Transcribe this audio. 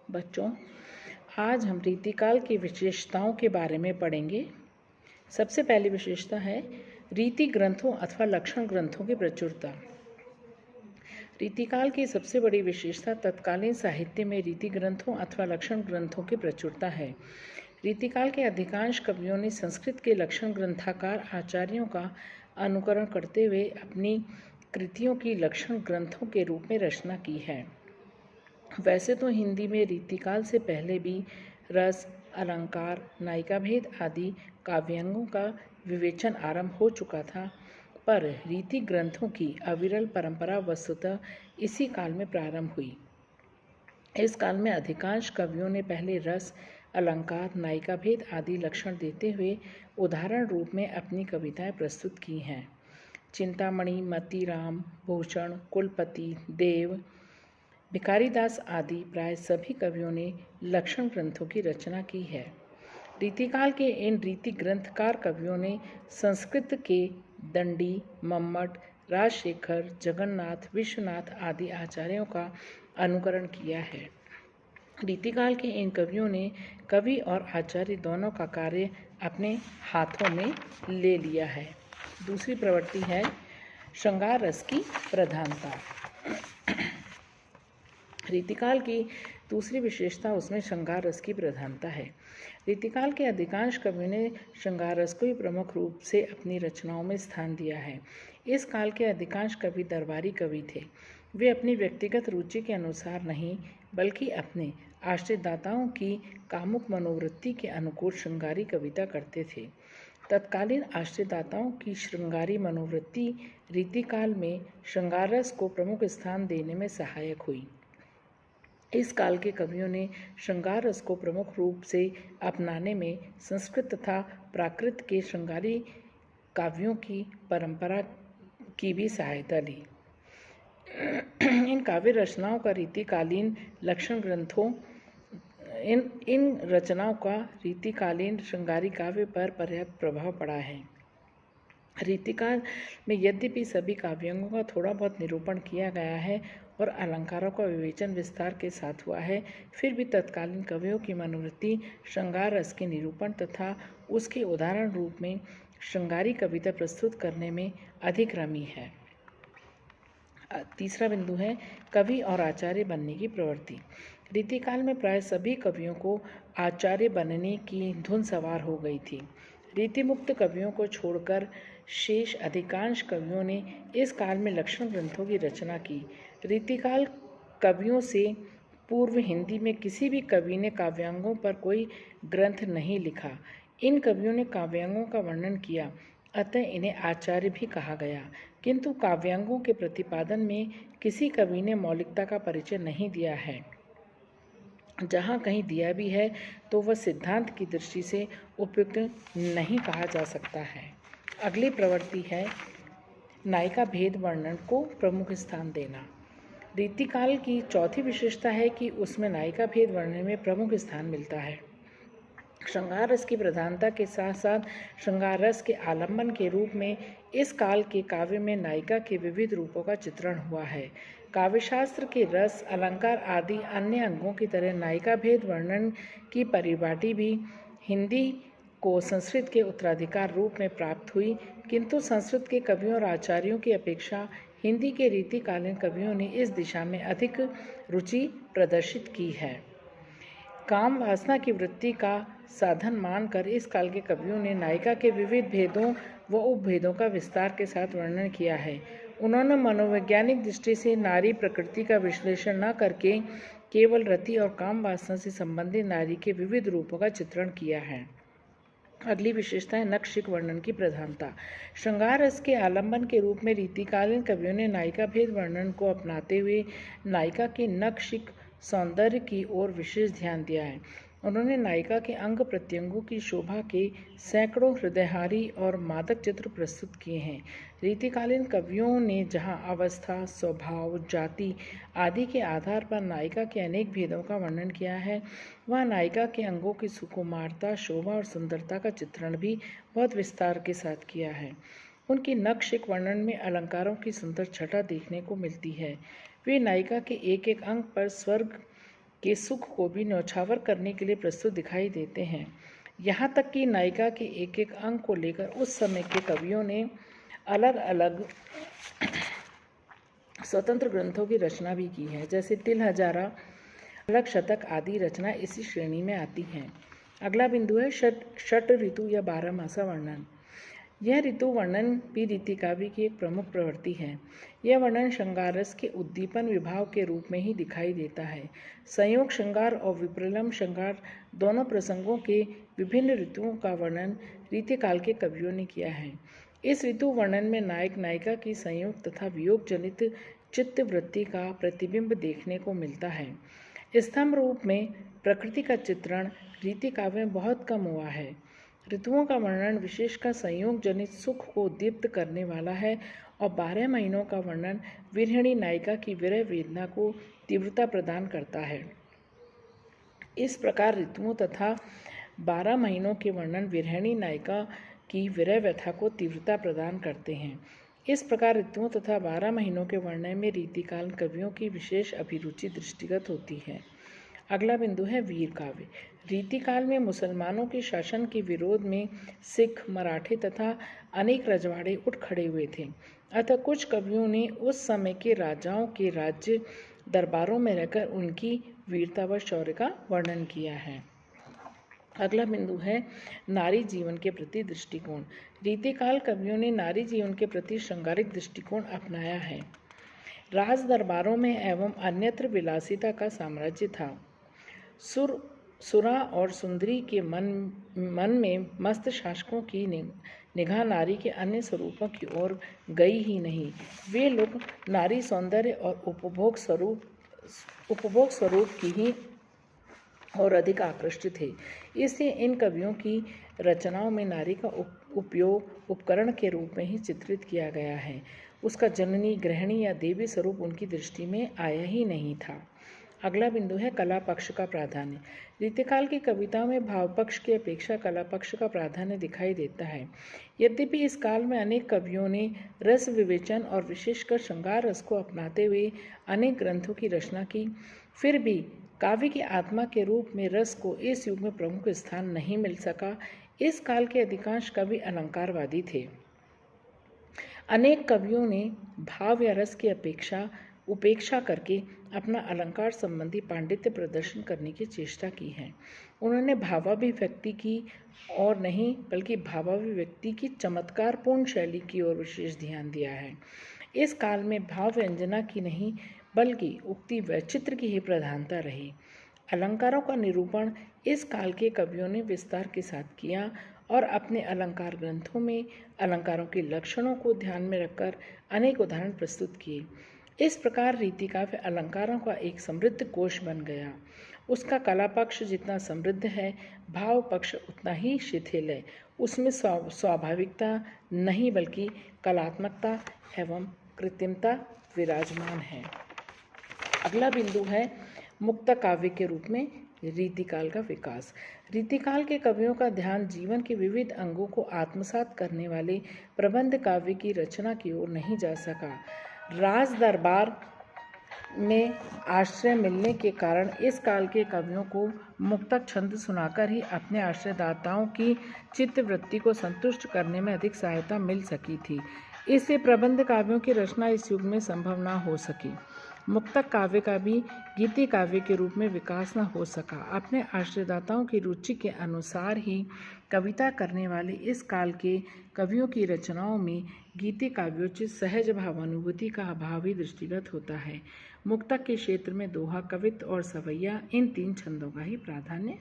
बच्चों, आज हम रीतिकाल की विशेषताओं के बारे में पढ़ेंगे। सबसे पहली विशेषता है रीति ग्रंथों अथवा लक्षण ग्रंथों की प्रचुरता। रीतिकाल की सबसे बड़ी विशेषता तत्कालीन साहित्य में रीति ग्रंथों अथवा लक्षण ग्रंथों की प्रचुरता है। रीतिकाल के अधिकांश कवियों ने संस्कृत के लक्षण ग्रंथकार आचार्यों का अनुकरण करते हुए अपनी कृतियों की लक्षण ग्रंथों के रूप में रचना की है। वैसे तो हिंदी में रीतिकाल से पहले भी रस, अलंकार, नायिका भेद आदि काव्यांगों का विवेचन आरंभ हो चुका था, पर रीति ग्रंथों की अविरल परंपरा वस्तुतः इसी काल में प्रारंभ हुई। इस काल में अधिकांश कवियों ने पहले रस, अलंकार, नायिका भेद आदि लक्षण देते हुए उदाहरण रूप में अपनी कविताएं प्रस्तुत की हैं। चिंतामणि, मतीराम, भूषण, कुलपति, देव, भिखारीदास आदि प्राय सभी कवियों ने लक्षण ग्रंथों की रचना की है। रीतिकाल के इन रीति ग्रंथकार कवियों ने संस्कृत के दंडी, मम्मट, राजशेखर, जगन्नाथ, विश्वनाथ आदि आचार्यों का अनुकरण किया है। रीतिकाल के इन कवियों ने कवि और आचार्य दोनों का कार्य अपने हाथों में ले लिया है। दूसरी प्रवृत्ति है श्रृंगार रस की प्रधानता। रीतिकाल की दूसरी विशेषता उसमें श्रृंगार रस की प्रधानता है। रीतिकाल के अधिकांश कवियों ने श्रृंगार रस को ही प्रमुख रूप से अपनी रचनाओं में स्थान दिया है। इस काल के अधिकांश कवि दरबारी कवि थे। वे अपनी व्यक्तिगत रुचि के अनुसार नहीं, बल्कि अपने आश्रितदाताओं की कामुक मनोवृत्ति के अनुकूल श्रृंगारी कविता करते थे। तत्कालीन आश्रितदाताओं की श्रृंगारी मनोवृत्ति रीतिकाल में श्रृंगार रस को प्रमुख स्थान देने में सहायक हुई। इस काल के कवियों ने श्रृंगार रस को प्रमुख रूप से अपनाने में संस्कृत तथा प्राकृत के श्रृंगारी काव्यों की परंपरा की भी सहायता ली। इन काव्य रचनाओं का रीतिकालीन लक्षण ग्रंथों इन रचनाओं का रीतिकालीन श्रृंगारी काव्य पर पर्याप्त प्रभाव पड़ा है। रीतिकाल में यद्यपि सभी काव्यांगों का थोड़ा बहुत निरूपण किया गया है और अलंकारों का विवेचन विस्तार के साथ हुआ है, फिर भी तत्कालीन कवियों की मनोवृत्ति श्रृंगार रस के निरूपण तथा उसके उदाहरण रूप में श्रृंगारी कविता प्रस्तुत करने में अधिक्रमी है। तीसरा बिंदु है कवि और आचार्य बनने की प्रवृत्ति। रीतिकाल में प्राय सभी कवियों को आचार्य बनने की धुन सवार हो गई थी। रीतिमुक्त कवियों को छोड़कर शेष अधिकांश कवियों ने इस काल में लक्षण ग्रंथों की रचना की। रीतिकाल कवियों से पूर्व हिंदी में किसी भी कवि ने काव्यांगों पर कोई ग्रंथ नहीं लिखा। इन कवियों ने काव्यांगों का वर्णन किया, अतः इन्हें आचार्य भी कहा गया, किंतु काव्यांगों के प्रतिपादन में किसी कवि ने मौलिकता का परिचय नहीं दिया है। जहाँ कहीं दिया भी है तो वह सिद्धांत की दृष्टि से उपयुक्त नहीं कहा जा सकता है। अगली प्रवृत्ति है नायिका भेद वर्णन को प्रमुख स्थान देना। रीतिकाल की चौथी विशेषता है कि उसमें नायिका भेद वर्णन में प्रमुख स्थान मिलता है। श्रृंगार रस की प्रधानता के साथ साथ श्रृंगार रस के आलंबन के रूप में इस काल के काव्य में नायिका के विविध रूपों का चित्रण हुआ है। काव्यशास्त्र के रस, अलंकार आदि अन्य अंगों की तरह नायिका भेद वर्णन की परिपाटी भी हिंदी को संस्कृत के उत्तराधिकार रूप में प्राप्त हुई, किंतु संस्कृत के कवियों और आचार्यों की अपेक्षा हिंदी के रीतिकालीन कवियों ने इस दिशा में अधिक रुचि प्रदर्शित की है। काम वासना की वृत्ति का साधन मानकर इस काल के कवियों ने नायिका के विविध भेदों व उपभेदों का विस्तार के साथ वर्णन किया है। उन्होंने मनोवैज्ञानिक दृष्टि से नारी प्रकृति का विश्लेषण न करके केवल रति और काम वासना से संबंधित नारी के विविध रूपों का चित्रण किया है। अगली विशेषता है नखशिख वर्णन की प्रधानता। श्रृंगार रस के आलंबन के रूप में रीतिकालीन कवियों ने नायिका भेद वर्णन को अपनाते हुए नायिका के नखशिख सौंदर्य की ओर विशेष ध्यान दिया है। उन्होंने नायिका के अंग प्रत्यंगों की शोभा के सैकड़ों हृदयहारी और मादक चित्र प्रस्तुत किए हैं। रीतिकालीन कवियों ने जहाँ अवस्था, स्वभाव, जाति आदि के आधार पर नायिका के अनेक भेदों का वर्णन किया है, वहाँ नायिका के अंगों की सुकुमारता, शोभा और सुंदरता का चित्रण भी बहुत विस्तार के साथ किया है। उनकी नखशिख वर्णन में अलंकारों की सुंदर छटा देखने को मिलती है। वे नायिका के एक एक अंग पर स्वर्ग के सुख को भी न्यौछावर करने के लिए प्रस्तुत दिखाई देते हैं। यहाँ तक कि नायिका के एक एक अंग को लेकर उस समय के कवियों ने अलग अलग स्वतंत्र ग्रंथों की रचना भी की है, जैसे तिल हजारा, अलग शतक आदि रचना इसी श्रेणी में आती हैं। अगला बिंदु है षट ऋतु या 12 मासा वर्णन। यह ऋतु वर्णन भी रीति काव्य की एक प्रमुख प्रवृत्ति है। यह वर्णन श्रृंगार रस के उद्दीपन विभाव के रूप में ही दिखाई देता है। संयोग श्रृंगार और विप्रलम्ब श्रृंगार दोनों प्रसंगों के विभिन्न ऋतुओं का वर्णन रीतिकाल के कवियों ने किया है। इस ऋतु वर्णन में नायक नायिका की संयोग तथा वियोग जनित चित्त वृत्ति का प्रतिबिंब देखने को मिलता है। स्तंभ रूप में प्रकृति का चित्रण रीति काव्य में बहुत कम हुआ है। ऋतुओं का वर्णन विशेषकर संयोग जनित सुख को दीप्त करने वाला है और 12 महीनों का वर्णन विरहिणी नायिका की विरह वेदना को तीव्रता प्रदान करता है। इस प्रकार ऋतुओं तथा 12 महीनों के वर्णन विरहिणी नायिका की विरह व्यथा को तीव्रता प्रदान करते हैं। इस प्रकार ऋतुओं तथा 12 महीनों के वर्णन में रीतिकाल कवियों की विशेष अभिरुचि दृष्टिगत होती है। अगला बिंदु है वीर काव्य। रीतिकाल में मुसलमानों के शासन के विरोध में सिख, मराठे तथा अनेक रजवाड़े उठ खड़े हुए थे। अतः कुछ कवियों ने उस समय के राजाओं के राज्य दरबारों में रहकर उनकी वीरता व शौर्य का वर्णन किया है। अगला बिंदु है नारी जीवन के प्रति दृष्टिकोण। रीतिकाल कवियों ने नारी जीवन के प्रति श्रृंगारिक दृष्टिकोण अपनाया है। राज दरबारों में एवं अन्यत्र विलासिता का साम्राज्य था। सुरा और सुंदरी के मन में मस्त शासकों की निगाह नारी के अन्य स्वरूपों की ओर गई ही नहीं। वे लोग नारी सौंदर्य और उपभोग स्वरूप की ही और अधिक आकृष्ट थे। इसलिए इन कवियों की रचनाओं में नारी का उपयोग उपकरण के रूप में ही चित्रित किया गया है। उसका जननी, गृहिणी या देवी स्वरूप उनकी दृष्टि में आया ही नहीं था। अगला बिंदु है कला पक्ष का प्राधान्य। रीतिकाल की कविताओं में भाव पक्ष की अपेक्षा कला पक्ष का प्राधान्य दिखाई देता है। यद्यपि इस काल में अनेक कवियों ने रस विवेचन और विशेषकर श्रृंगार रस को अपनाते हुए अनेक ग्रंथों की रचना की, फिर भी काव्य की आत्मा के रूप में रस को इस युग में प्रमुख स्थान नहीं मिल सका। इस काल के अधिकांश कवि अलंकारवादी थे। अनेक कवियों ने भाव या रस की उपेक्षा करके अपना अलंकार संबंधी पांडित्य प्रदर्शन करने की चेष्टा की है। उन्होंने भावाभिव्यक्ति की और नहीं बल्कि भावाभिव्यक्ति की चमत्कारपूर्ण शैली की ओर विशेष ध्यान दिया है। इस काल में भाव व्यंजना की नहीं बल्कि उक्ति वैचित्र की ही प्रधानता रही। अलंकारों का निरूपण इस काल के कवियों ने विस्तार के साथ किया और अपने अलंकार ग्रंथों में अलंकारों के लक्षणों को ध्यान में रखकर अनेक उदाहरण प्रस्तुत किए। इस प्रकार रीतिकाव्य अलंकारों का एक समृद्ध कोश बन गया। उसका कला पक्ष जितना समृद्ध है, भाव पक्ष उतना ही शिथिल है। उसमें स्वाभाविकता नहीं बल्कि कलात्मकता एवं कृत्रिमता विराजमान है। अगला बिंदु है मुक्त काव्य के रूप में रीतिकाल का विकास। रीतिकाल के कवियों का ध्यान जीवन के विविध अंगों को आत्मसात करने वाले प्रबंध काव्य की रचना की ओर नहीं जा सका। राज दरबार में आश्रय मिलने के कारण इस काल के कवियों को मुक्तक छंद सुनाकर ही अपने आश्रयदाताओं की चित्तवृत्ति को संतुष्ट करने में अधिक सहायता मिल सकी थी। इससे प्रबंध काव्यों की रचना इस युग में संभव न हो सकी। मुक्तक काव्य का भी गीति काव्य के रूप में विकास न हो सका। अपने आश्रयदाताओं की रुचि के अनुसार ही कविता करने वाले इस काल के कवियों की रचनाओं में गीति काव्योचित सहज भावानुभूति का अभाव ही दृष्टिगत होता है। मुक्तक के क्षेत्र में दोहा, कवित्व और सवैया इन 3 छंदों का ही प्राधान्य